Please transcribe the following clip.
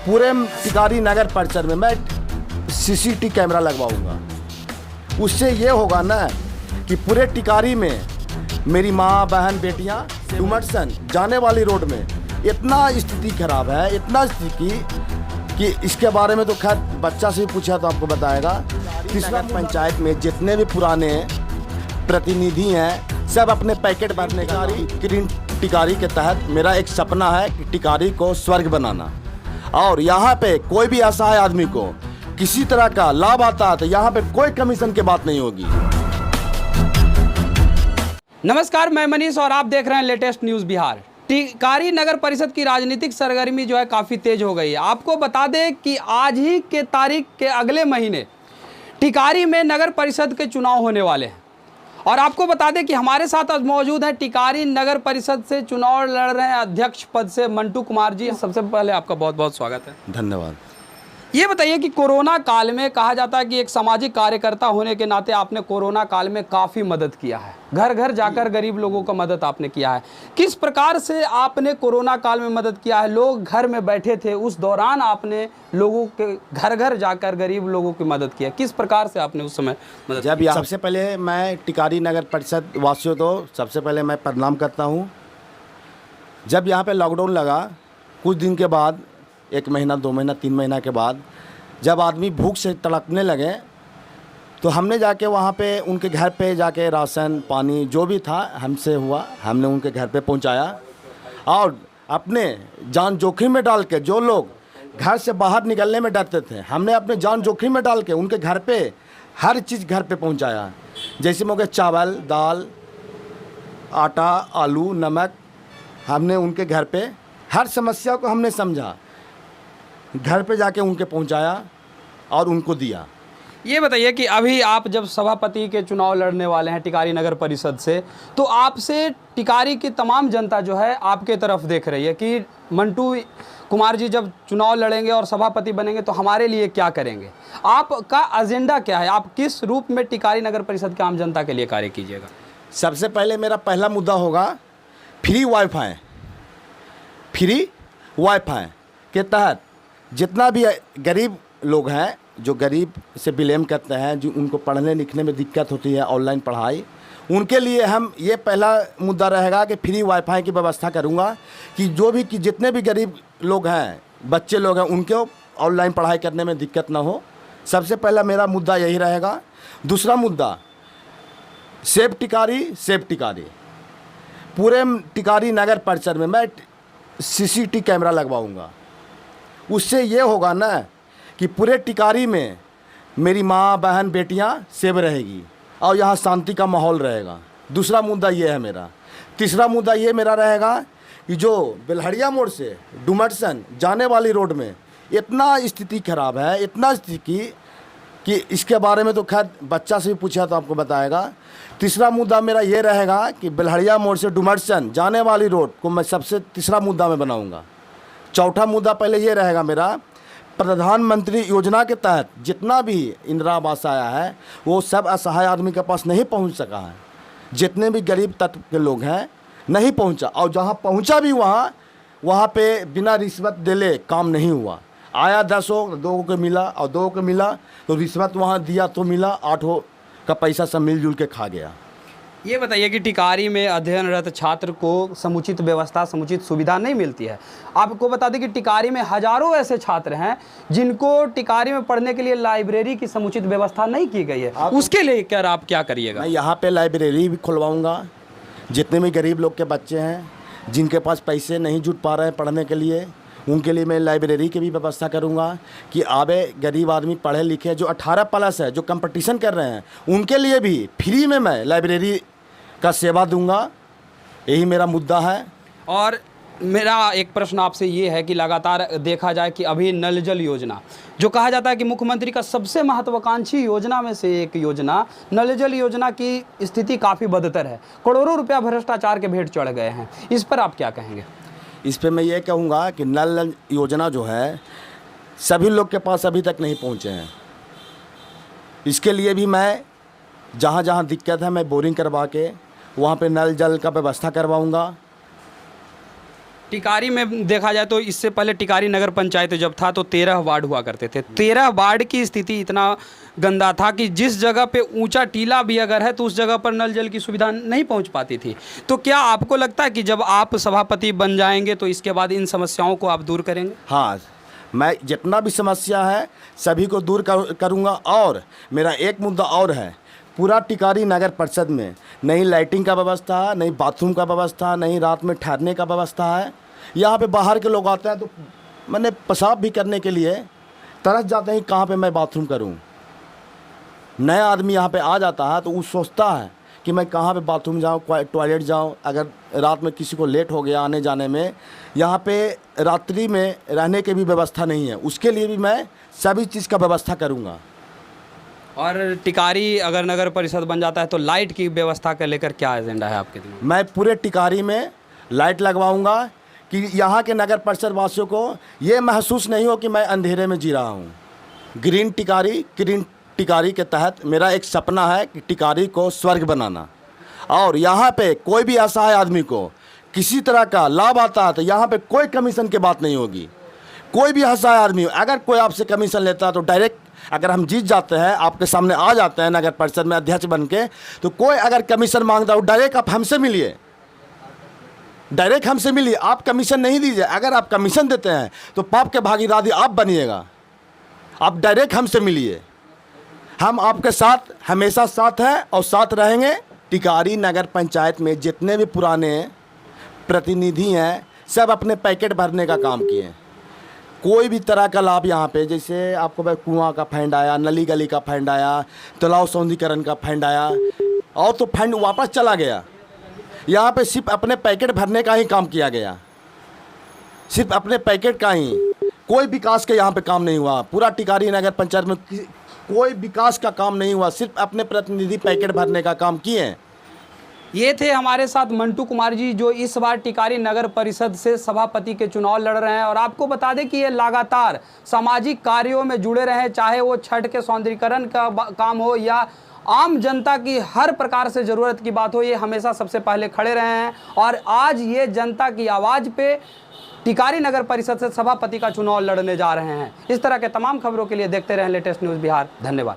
पूरे टिकारी नगर परिषद में मैं सीसीटीवी कैमरा लगवाऊंगा। उससे ये होगा ना कि पूरे टिकारी में मेरी माँ बहन बेटियाँ डुमरसन जाने वाली रोड में इतना स्थिति खराब है, इतना स्थिति कि इसके बारे में तो खैर बच्चा से भी पूछा तो आपको बताएगा। तीसरा पंचायत में जितने भी पुराने प्रतिनिधि हैं सब अपने पैकेट भरने का ग्रीन टिकारी के तहत मेरा एक सपना है कि टिकारी को स्वर्ग बनाना। और यहाँ पे कोई भी असहाय आदमी को किसी तरह का लाभ आता है तो यहाँ पे कोई कमीशन की बात नहीं होगी। नमस्कार, मैं मनीष और आप देख रहे हैं लेटेस्ट न्यूज़ बिहार। टिकारी नगर परिषद की राजनीतिक सरगर्मी जो है काफ़ी तेज हो गई है। आपको बता दें कि आज ही के तारीख के अगले महीने टिकारी में नगर परिषद के चुनाव होने वाले हैं। और आपको बता दें कि हमारे साथ आज मौजूद है टिकारी नगर परिषद से चुनाव लड़ रहे हैं अध्यक्ष पद से मंटू कुमार जी। सबसे पहले आपका बहुत बहुत स्वागत है। धन्यवाद। ये बताइए कि कोरोना काल में कहा जाता है कि एक सामाजिक कार्यकर्ता होने के नाते आपने कोरोना काल में काफ़ी मदद किया है, घर घर जाकर गरीब लोगों का मदद आपने किया है। किस प्रकार से आपने कोरोना काल में मदद किया है? लोग घर में बैठे थे, उस दौरान आपने लोगों के घर घर जाकर गरीब लोगों की मदद किया। किस प्रकार से आपने उस समय मदद जब सबसे पहले मैं टिकारी नगर परिषद वासियों को सबसे पहले मैं प्रणाम करता हूँ। जब यहाँ पे लॉकडाउन लगा कुछ दिन के बाद, 1 महीना 2 महीना 3 महीना के बाद, जब आदमी भूख से तड़पने लगे तो हमने जाके वहाँ पे उनके घर पे जाके राशन पानी जो भी था हमसे हुआ, हमने उनके घर पे पहुँचाया। और अपने जान जोखिम में डाल के, जो लोग घर से बाहर निकलने में डरते थे, हमने अपने जान जोखिम में डाल के उनके घर पे हर चीज़ घर पे पहुँचाया। जैसे हो गया चावल, दाल, आटा, आलू, नमक, हमने उनके घर पे हर समस्या को हमने समझा, घर पे जाके उनके पहुंचाया और उनको दिया। ये बताइए कि अभी आप जब सभापति के चुनाव लड़ने वाले हैं टिकारी नगर परिषद से, तो आपसे टिकारी की तमाम जनता जो है आपके तरफ देख रही है कि मंटू कुमार जी जब चुनाव लड़ेंगे और सभापति बनेंगे तो हमारे लिए क्या करेंगे। आपका एजेंडा क्या है? आप किस रूप में टिकारी नगर परिषद के आम जनता के लिए कार्य कीजिएगा? सबसे पहले मेरा पहला मुद्दा होगा फ्री वाईफाई। फ्री वाईफाई के तहत जितना भी गरीब लोग हैं, जो गरीब से बिलोंग करते हैं, जो उनको पढ़ने लिखने में दिक्कत होती है, ऑनलाइन पढ़ाई, उनके लिए हम ये पहला मुद्दा रहेगा कि फ्री वाईफाई की व्यवस्था करूँगा कि जो भी कि जितने भी गरीब लोग हैं, बच्चे लोग हैं, उनको ऑनलाइन पढ़ाई करने में दिक्कत ना हो। सबसे पहला मेरा मुद्दा यही रहेगा। दूसरा मुद्दा सेव टिकारी, सेव टिकारी। पूरे टिकारी नगर परिषद में मैं सीसीटीवी कैमरा लगवाऊँगा। उससे ये होगा ना कि पूरे टिकारी में मेरी माँ बहन बेटियाँ सेव रहेगी और यहाँ शांति का माहौल रहेगा। दूसरा मुद्दा ये है मेरा। तीसरा मुद्दा ये मेरा रहेगा कि जो बेलहड़िया मोड़ से डुमरसन जाने वाली रोड में इतना स्थिति खराब है, इतना स्थिति कि इसके बारे में तो खैर बच्चा से भी पूछा तो आपको बताएगा। तीसरा मुद्दा मेरा ये रहेगा कि बेलहड़िया मोड़ से डुमरसन जाने वाली रोड को मैं सबसे तीसरा मुद्दा में बनाऊँगा। चौथा मुद्दा पहले ये रहेगा मेरा, प्रधानमंत्री योजना के तहत जितना भी इंदिरा आवास आया है वो सब असहाय आदमी के पास नहीं पहुंच सका है। जितने भी गरीब तत्व के लोग हैं नहीं पहुंचा, और जहां पहुंचा भी वहां पे बिना रिश्वत दिले काम नहीं हुआ। आया 10 हो, 2 को मिला और 2 को मिला तो रिश्वत वहां दिया तो मिला, 8 का पैसा सब मिलजुल के खा गया। ये बताइए कि टिकारी में अध्ययनरत छात्र को समुचित व्यवस्था, समुचित सुविधा नहीं मिलती है। आपको बता दें कि टिकारी में हजारों ऐसे छात्र हैं जिनको टिकारी में पढ़ने के लिए लाइब्रेरी की समुचित व्यवस्था नहीं की गई है। उसके लिए क्या आप क्या करिएगा? मैं यहाँ पे लाइब्रेरी भी खुलवाऊँगा। जितने भी गरीब लोग के बच्चे हैं, जिनके पास पैसे नहीं जुट पा रहे हैं पढ़ने के लिए, उनके लिए मैं लाइब्रेरी की भी व्यवस्था करूंगा कि आवे गरीब आदमी पढ़े लिखे, जो 18+ है, जो कंपटीशन कर रहे हैं, उनके लिए भी फ्री में मैं लाइब्रेरी का सेवा दूंगा। यही मेरा मुद्दा है। और मेरा एक प्रश्न आपसे ये है कि लगातार देखा जाए कि अभी नल जल योजना, जो कहा जाता है कि मुख्यमंत्री का सबसे महत्वाकांक्षी योजना में से एक योजना, नल जल योजना की स्थिति काफ़ी बदतर है। करोड़ों रुपया भ्रष्टाचार के भेंट चढ़ गए हैं। इस पर आप क्या कहेंगे? इस पे मैं ये कहूँगा कि नल योजना जो है सभी लोग के पास अभी तक नहीं पहुँचे हैं। इसके लिए भी मैं जहाँ जहाँ दिक्कत है मैं बोरिंग करवा के वहाँ पे नल जल का व्यवस्था करवाऊँगा। टिकारी में देखा जाए तो इससे पहले टिकारी नगर पंचायत जब था तो 13 वार्ड हुआ करते थे। 13 वार्ड की स्थिति इतना गंदा था कि जिस जगह पे ऊंचा टीला भी अगर है तो उस जगह पर नल जल की सुविधा नहीं पहुंच पाती थी। तो क्या आपको लगता है कि जब आप सभापति बन जाएंगे तो इसके बाद इन समस्याओं को आप दूर करेंगे? हाँ, मैं जितना भी समस्या है सभी को दूर करूँगा। और मेरा एक मुद्दा और है, पूरा टिकारी नगर परिषद में नहीं लाइटिंग का व्यवस्था है, नहीं बाथरूम का व्यवस्था, नहीं रात में ठहरने का व्यवस्था है। यहाँ पे बाहर के लोग आते हैं तो मैंने पेशाब भी करने के लिए तरस जाते हैं कहाँ पे मैं बाथरूम करूँ। नया आदमी यहाँ पे आ जाता है तो वो सोचता है कि मैं कहाँ पे बाथरूम जाऊँ, टॉयलेट जाऊँ। अगर रात में किसी को लेट हो गया आने जाने में, यहाँ पे रात्रि में रहने की भी व्यवस्था नहीं है, उसके लिए भी मैं सभी चीज़ का व्यवस्था करूँगा। और टिकारी अगर नगर परिषद बन जाता है तो लाइट की व्यवस्था को लेकर क्या एजेंडा है आपके दिमाग में? मैं पूरे टिकारी में लाइट लगवाऊंगा कि यहाँ के नगर परिषद वासियों को ये महसूस नहीं हो कि मैं अंधेरे में जी रहा हूँ। ग्रीन टिकारी के तहत मेरा एक सपना है कि टिकारी को स्वर्ग बनाना। और यहाँ पे कोई भी असहाय आदमी को किसी तरह का लाभ आता है तो यहाँ पे कोई कमीशन की बात नहीं होगी। कोई भी असहाय आदमी अगर कोई आपसे कमीशन लेता है तो डायरेक्ट, अगर हम जीत जाते हैं, आपके सामने आ जाते हैं नगर परिषद में अध्यक्ष बन के, तो कोई अगर कमीशन मांगता है डायरेक्ट आप हमसे मिलिए, डायरेक्ट हमसे मिलिए। आप कमीशन नहीं दीजिए। अगर आप कमीशन देते हैं तो पाप के भागीदारी आप बनिएगा। आप डायरेक्ट हमसे मिलिए, हम आपके साथ हमेशा साथ हैं और साथ रहेंगे। टिकारी नगर पंचायत में जितने भी पुराने प्रतिनिधि हैं सब अपने पैकेट भरने का काम किए। कोई भी तरह का लाभ यहाँ पे, जैसे आपको भाई कुआं का फंड आया, नली गली का फंड आया, तालाब सौंदर्यीकरण का फंड आया, और तो फंड वापस चला गया। यहाँ पे सिर्फ अपने पैकेट भरने का ही काम किया गया, सिर्फ अपने पैकेट का ही। कोई विकास का यहाँ पे काम नहीं हुआ। पूरा टिकारी नगर पंचायत में कोई विकास का काम नहीं हुआ, सिर्फ अपने प्रतिनिधि पैकेट भरने का काम किए। ये थे हमारे साथ मंटू कुमार जी, जो इस बार टिकारी नगर परिषद से सभापति के चुनाव लड़ रहे हैं। और आपको बता दें कि ये लगातार सामाजिक कार्यों में जुड़े रहे, चाहे वो छठ के सौंदर्यीकरण का काम हो या आम जनता की हर प्रकार से ज़रूरत की बात हो, ये हमेशा सबसे पहले खड़े रहे हैं। और आज ये जनता की आवाज़ पे टिकारी नगर परिषद से सभापति का चुनाव लड़ने जा रहे हैं। इस तरह के तमाम खबरों के लिए देखते रहें लेटेस्ट न्यूज़ बिहार। धन्यवाद।